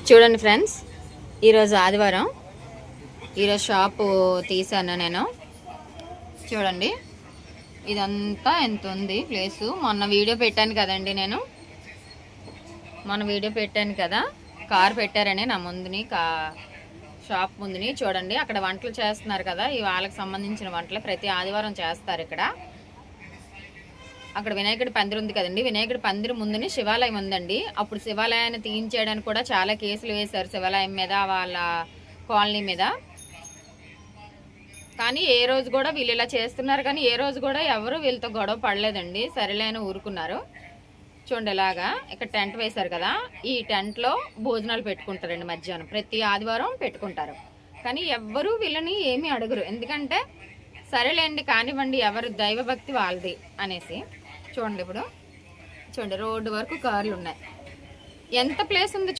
చూడండి ఫ్రెండ్స్, ఈరోజు ఆదివారం. ఈరోజు షాపు తీసాను నేను. చూడండి, ఇదంతా ఎంత ఉంది ప్లేసు. మొన్న వీడియో పెట్టాను కదండి, మొన్న వీడియో పెట్టాను కదా, కారు పెట్టారని నా ముందుని షాప్ ముందుని. చూడండి, అక్కడ వంటలు చేస్తున్నారు కదా, ఈ వాళ్ళకి సంబంధించిన వంటలు ప్రతి ఆదివారం చేస్తారు ఇక్కడ. అక్కడ వినాయకుడి పందిరి ఉంది కదండి, వినాయకుడి పందిరి ముందుని శివాలయం ఉందండి. అప్పుడు శివాలయాన్ని తీయించేయడానికి కూడా చాలా కేసులు వేశారు శివాలయం మీద, వాళ్ళ కాలనీ మీద. కానీ ఏ రోజు కూడా వీళ్ళు ఇలా చేస్తున్నారు, కానీ ఏ రోజు కూడా ఎవరు వీళ్ళతో గొడవ పడలేదండి. సరేలేని ఊరుకున్నారు. చూడండి, ఇలాగా ఇక్కడ టెంట్ వేశారు కదా, ఈ టెంట్లో భోజనాలు పెట్టుకుంటారండి. మధ్యాహ్నం ప్రతి ఆదివారం పెట్టుకుంటారు. కానీ ఎవ్వరూ వీళ్ళని ఏమీ అడగరు, ఎందుకంటే సరేలేండి కానివ్వండి, ఎవరు దైవభక్తి వాళ్ళది అనేసి. చూడండి, ఇప్పుడు చూడండి, రోడ్డు వరకు కార్లు ఉన్నాయి. ఎంత ప్లేస్ ఉంది